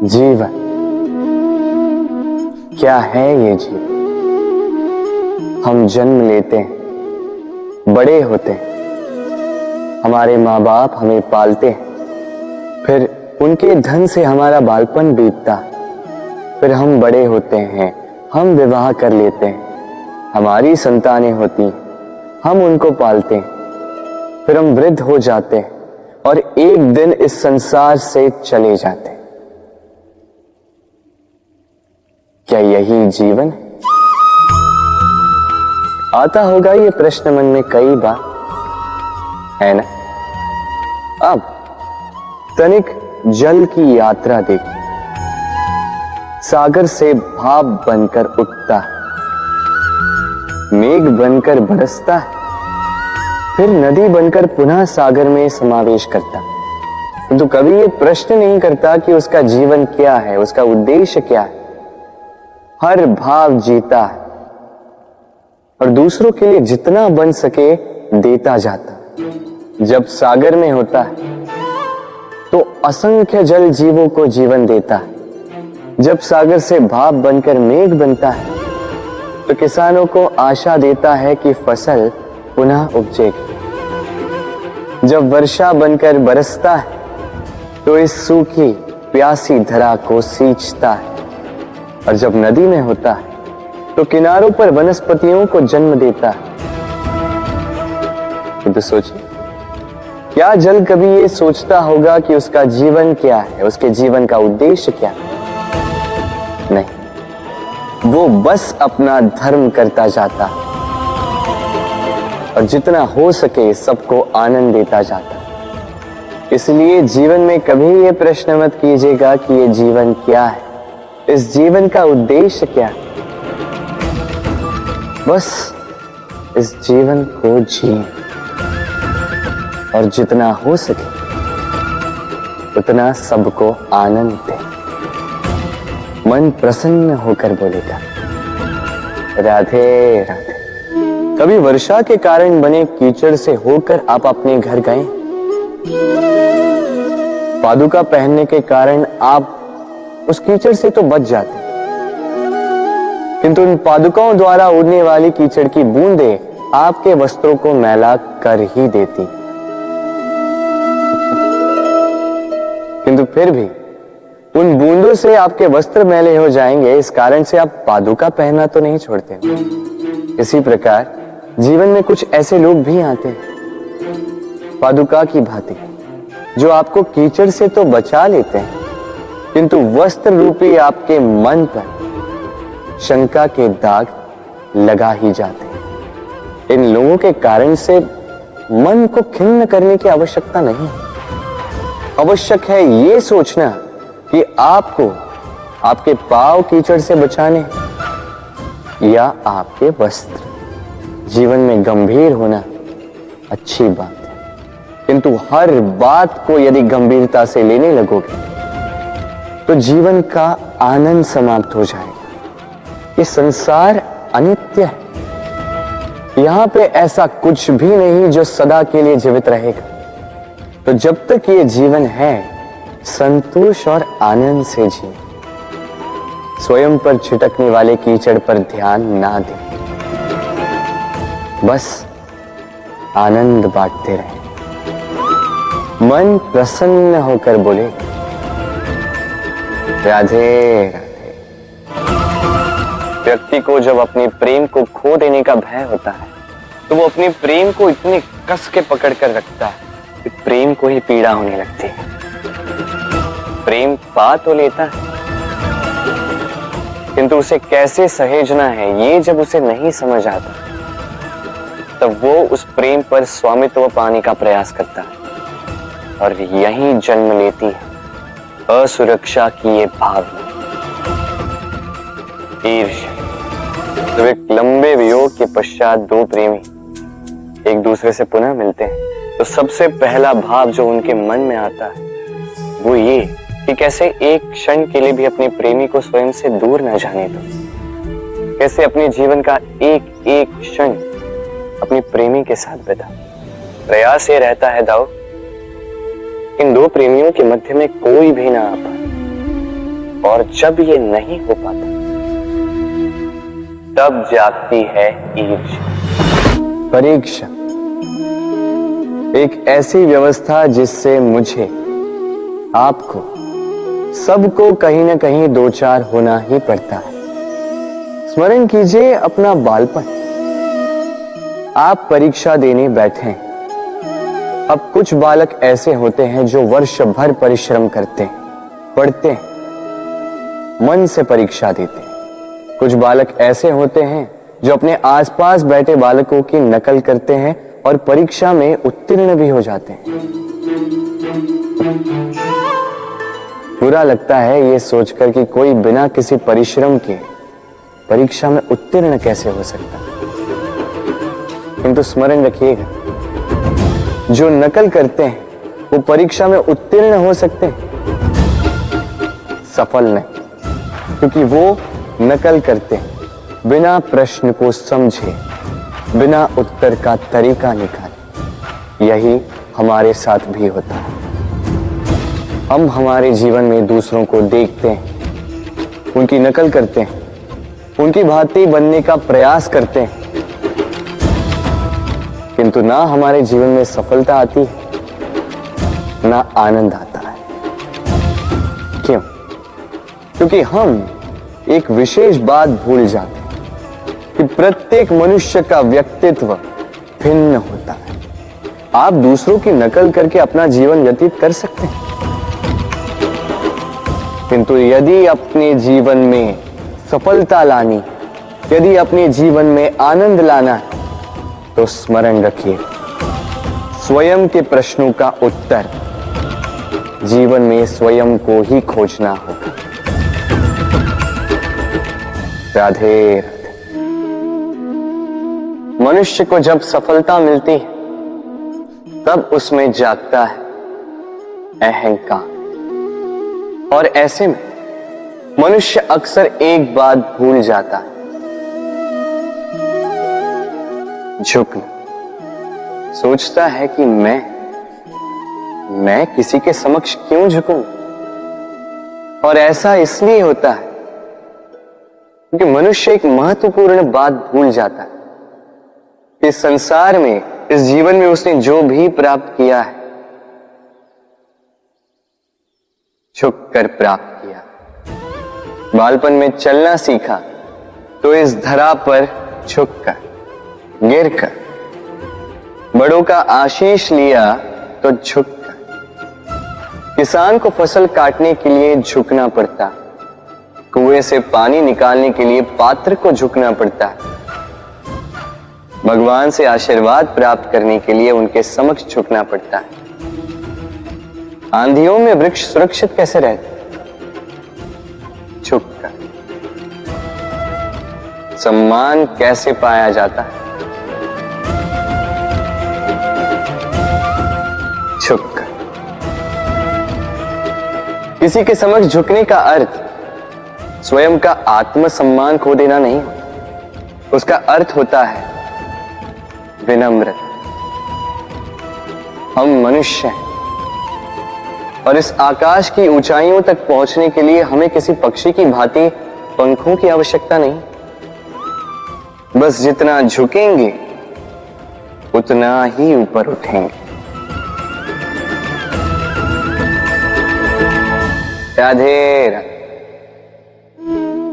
जीवन क्या है ये जीवन? हम जन्म लेते हैं, बड़े होते हैं, हमारे माँ बाप हमें पालते हैं, फिर उनके धन से हमारा बालपन बीतता, फिर हम बड़े होते हैं, हम विवाह कर लेते हैं, हमारी संतानें होती हैं, हम उनको पालते हैं, फिर हम वृद्ध हो जाते हैं और एक दिन इस संसार से चले जाते हैं। क्या यही जीवन है? आता होगा ये प्रश्न मन में कई बार, है ना? अब तनिक जल की यात्रा देखिए। सागर से भाप बनकर उठता है, मेघ बनकर बरसता है, फिर नदी बनकर पुनः सागर में समावेश करता है। किंतु कभी ये प्रश्न नहीं करता कि उसका जीवन क्या है, उसका उद्देश्य क्या है। हर भाव जीता है और दूसरों के लिए जितना बन सके देता जाता। जब सागर में होता है तो असंख्य जल जीवों को जीवन देता है। जब सागर से भाप बनकर मेघ बनता है तो किसानों को आशा देता है कि फसल पुनः उपजेगी। जब वर्षा बनकर बरसता है तो इस सूखी प्यासी धरा को सींचता है। और जब नदी में होता है तो किनारों पर वनस्पतियों को जन्म देता है। तो सोचिए, क्या जल कभी ये सोचता होगा कि उसका जीवन क्या है, उसके जीवन का उद्देश्य क्या है? नहीं, वो बस अपना धर्म करता जाता है और जितना हो सके सबको आनंद देता जाता है। इसलिए जीवन में कभी ये प्रश्न मत कीजिएगा कि ये जीवन क्या है, इस जीवन का उद्देश्य क्या है। बस इस जीवन को जिए और जितना हो सके उतना सबको आनंद दे। मन प्रसन्न होकर बोलेगा राधे राधे। कभी वर्षा के कारण बने कीचड़ से होकर आप अपने घर गए? पादुका पहनने के कारण आप उस कीचड़ से तो बच जाते, किंतु उन पादुकाओं द्वारा उड़ने वाली कीचड़ की बूंदें आपके वस्त्रों को मैला कर ही देती। किंतु फिर भी उन बूंदों से आपके वस्त्र मैले हो जाएंगे, इस कारण से आप पादुका पहनना तो नहीं छोड़ते। इसी प्रकार जीवन में कुछ ऐसे लोग भी आते हैं पादुका की भांति, जो आपको कीचड़ से तो बचा लेते हैं, किंतु वस्त्र रूपी आपके मन पर शंका के दाग लगा ही जाते हैं। इन लोगों के कारण से मन को खिन्न करने की आवश्यकता नहीं। आवश्यक है ये सोचना कि आपको आपके पांव कीचड़ से बचाने या आपके वस्त्र। जीवन में गंभीर होना अच्छी बात है, किंतु हर बात को यदि गंभीरता से लेने लगोगे तो जीवन का आनंद समाप्त हो जाएगा। ये संसार अनित्य है, यहां पे ऐसा कुछ भी नहीं जो सदा के लिए जीवित रहेगा। तो जब तक ये जीवन है, संतोष और आनंद से जिए। स्वयं पर छिटकने वाले कीचड़ पर ध्यान ना दें, बस आनंद बांटते रहें। मन प्रसन्न होकर बोले राधे राधे। व्यक्ति को जब अपने प्रेम को खो देने का भय होता है तो वो अपने प्रेम को इतने कस के पकड़ कर रखता है कि प्रेम को ही पीड़ा होने लगती है। प्रेम पा तो लेता है, किंतु उसे कैसे सहेजना है ये जब उसे नहीं समझ आता, तब वो उस प्रेम पर स्वामित्व पाने का प्रयास करता है और यहीं जन्म लेती है असुरक्षा की ये भावना, ईर्ष्या। जब एक लंबे वियोग के पश्चात दो प्रेमी एक दूसरे से पुनः मिलते हैं तो सबसे पहला भाव जो उनके मन में आता है वो ये कि कैसे एक क्षण के लिए भी अपने प्रेमी को स्वयं से दूर न जाने दो। कैसे अपने जीवन का एक एक क्षण अपने प्रेमी के साथ बिता। प्रयास ये रहता है दाऊ, इन दो प्रेमियों के मध्य में कोई भी ना आ पाए, और जब ये नहीं हो पाता तब जागती है ईर्ष्या। परीक्षा एक ऐसी व्यवस्था जिससे मुझे, आपको, सबको कहीं ना कहीं दो चार होना ही पड़ता है। स्मरण कीजिए अपना बालपन। आप परीक्षा देने बैठे हैं। अब कुछ बालक ऐसे होते हैं जो वर्ष भर परिश्रम करते हैं, पढ़ते हैं, मन से परीक्षा देते हैं। कुछ बालक ऐसे होते हैं जो अपने आसपास बैठे बालकों की नकल करते हैं और परीक्षा में उत्तीर्ण भी हो जाते हैं। बुरा लगता है ये सोचकर कि कोई बिना किसी परिश्रम के परीक्षा में उत्तीर्ण कैसे हो सकता है। किंतु स्मरण रखिएगा, जो नकल करते हैं वो परीक्षा में उत्तीर्ण हो सकते हैं, सफल नहीं, क्योंकि वो नकल करते हैं बिना प्रश्न को समझे, बिना उत्तर का तरीका निकाले। यही हमारे साथ भी होता है। हम हमारे जीवन में दूसरों को देखते हैं, उनकी नकल करते हैं, उनकी भांति बनने का प्रयास करते हैं, किंतु ना हमारे जीवन में सफलता आती है, ना आनंद आता है। क्यों? क्योंकि हम एक विशेष बात भूल जाते हैं कि प्रत्येक मनुष्य का व्यक्तित्व भिन्न होता है। आप दूसरों की नकल करके अपना जीवन व्यतीत कर सकते हैं, किंतु यदि अपने जीवन में सफलता लानी, यदि अपने जीवन में आनंद लाना है, तो स्मरण रखिए, स्वयं के प्रश्नों का उत्तर जीवन में स्वयं को ही खोजना होगा। राधे राधे। मनुष्य को जब सफलता मिलती है तब उसमें जागता है अहंकार, और ऐसे में मनुष्य अक्सर एक बात भूल जाता है, झुकना। सोचता है कि मैं किसी के समक्ष क्यों झुकूं? और ऐसा इसलिए होता है क्योंकि मनुष्य एक महत्वपूर्ण बात भूल जाता है। इस संसार में, इस जीवन में उसने जो भी प्राप्त किया है, झुककर प्राप्त किया। बालपन में चलना सीखा तो इस धरा पर झुककर, गिरकर। बड़ों का आशीष लिया तो झुककर। किसान को फसल काटने के लिए झुकना पड़ता, कुएं से पानी निकालने के लिए पात्र को झुकना पड़ता, भगवान से आशीर्वाद प्राप्त करने के लिए उनके समक्ष झुकना पड़ता है। आंधियों में वृक्ष सुरक्षित कैसे रहते? झुककर। सम्मान कैसे पाया जाता है? झुककर। किसी के समक्ष झुकने का अर्थ स्वयं का आत्मसम्मान खो देना नहीं, उसका अर्थ होता है विनम्र। हम मनुष्य हैं और इस आकाश की ऊंचाइयों तक पहुंचने के लिए हमें किसी पक्षी की भांति पंखों की आवश्यकता नहीं। बस जितना झुकेंगे उतना ही ऊपर उठेंगे। राधे राधे।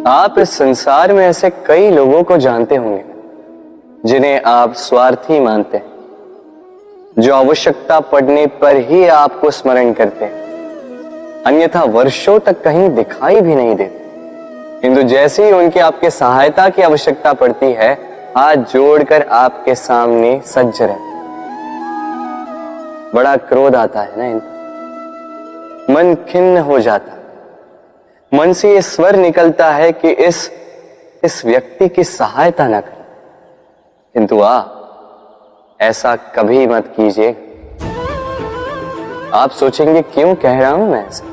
आप इस संसार में ऐसे कई लोगों को जानते होंगे जिन्हें आप स्वार्थी मानते हैं, जो आवश्यकता पड़ने पर ही आपको स्मरण करते हैं, अन्यथा वर्षों तक कहीं दिखाई भी नहीं देते। किंतु जैसे ही उनकी आपके सहायता की आवश्यकता पड़ती है, हाथ जोड़कर आपके सामने सज्ज रहते। बड़ा क्रोध आता है ना इनको, मन खिन्न हो जाता, मन से ये स्वर निकलता है कि इस व्यक्ति की सहायता न करें। किंतु ऐसा कभी मत कीजिए। आप सोचेंगे क्यों कह रहा हूं मैं ऐसा?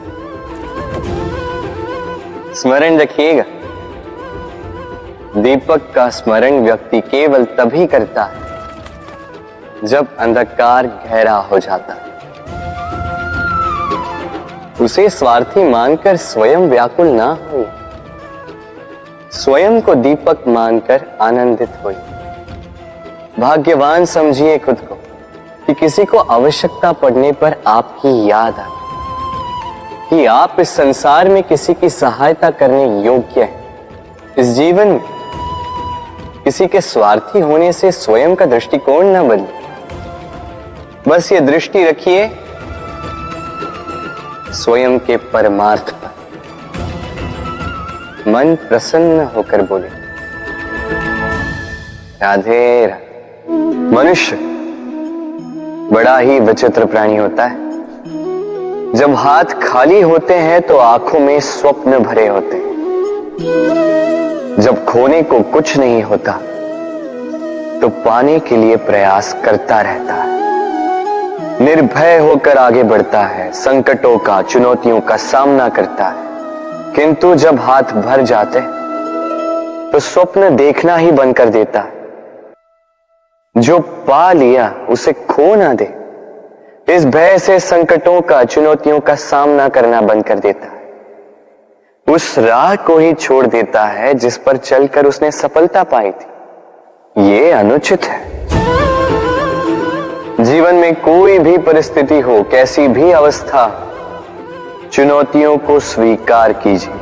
स्मरण रखिएगा, दीपक का स्मरण व्यक्ति केवल तभी करता है जब अंधकार गहरा हो जाता है। उसे स्वार्थी मानकर स्वयं व्याकुल ना होइए, स्वयं को दीपक मानकर आनंदित होइए। भाग्यवान समझिए खुद को कि किसी को आवश्यकता पड़ने पर आपकी याद आए, कि आप इस संसार में किसी की सहायता करने योग्य हैं। इस जीवन में किसी के स्वार्थी होने से स्वयं का दृष्टिकोण न बदले, बस ये दृष्टि रखिए स्वयं के परमार्थ पर। मन प्रसन्न होकर बोले, राधे राधे। मनुष्य बड़ा ही विचित्र प्राणी होता है। जब हाथ खाली होते हैं तो आंखों में स्वप्न भरे होते हैं। जब खोने को कुछ नहीं होता तो पाने के लिए प्रयास करता रहता है, निर्भय होकर आगे बढ़ता है, संकटों का, चुनौतियों का सामना करता है। किंतु जब हाथ भर जाते तो स्वप्न देखना ही बंद कर देता है। जो पा लिया उसे खो ना दे, इस भय से संकटों का, चुनौतियों का सामना करना बंद कर देता है। उस राह को ही छोड़ देता है जिस पर चलकर उसने सफलता पाई थी। ये अनुचित है। जीवन में कोई भी परिस्थिति हो, कैसी भी अवस्था, चुनौतियों को स्वीकार कीजिए,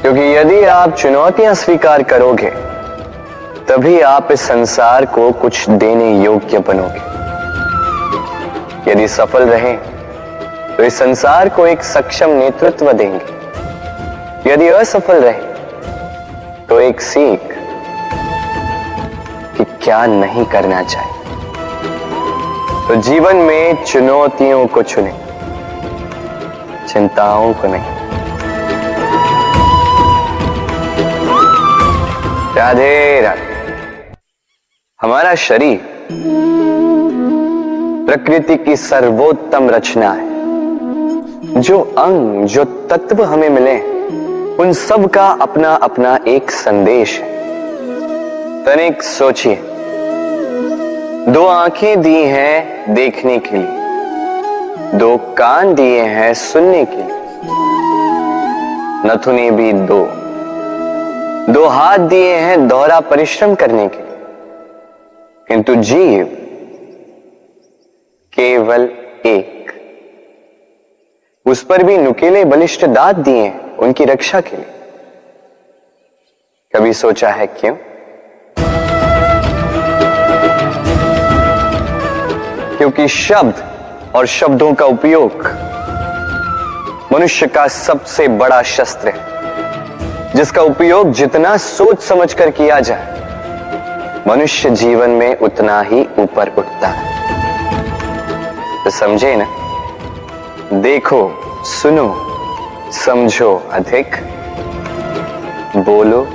क्योंकि यदि आप चुनौतियां स्वीकार करोगे तभी आप इस संसार को कुछ देने योग्य बनोगे। यदि सफल रहे तो इस संसार को एक सक्षम नेतृत्व देंगे, यदि असफल रहे तो एक सीख कि क्या नहीं करना चाहिए। तो जीवन में चुनौतियों को चुनें, चिंताओं को नहीं। राधे राधे। हमारा शरीर प्रकृति की सर्वोत्तम रचना है। जो अंग, जो तत्व हमें मिले, उन सब का अपना अपना एक संदेश है। तनिक सोचिए, दो आंखें दी हैं देखने के लिए, दो कान दिए हैं सुनने के लिए, नथुने भी दो हाथ दिए हैं दोहरा परिश्रम करने के लिए, किंतु जीव केवल एक। उस पर भी नुकीले बलिष्ठ दांत दिए हैं उनकी रक्षा के लिए। कभी सोचा है क्यों? क्योंकि शब्द और शब्दों का उपयोग मनुष्य का सबसे बड़ा शस्त्र है, जिसका उपयोग जितना सोच समझकर किया जाए, मनुष्य जीवन में उतना ही ऊपर उठता है। तो समझे ना? देखो, सुनो, समझो अधिक, बोलो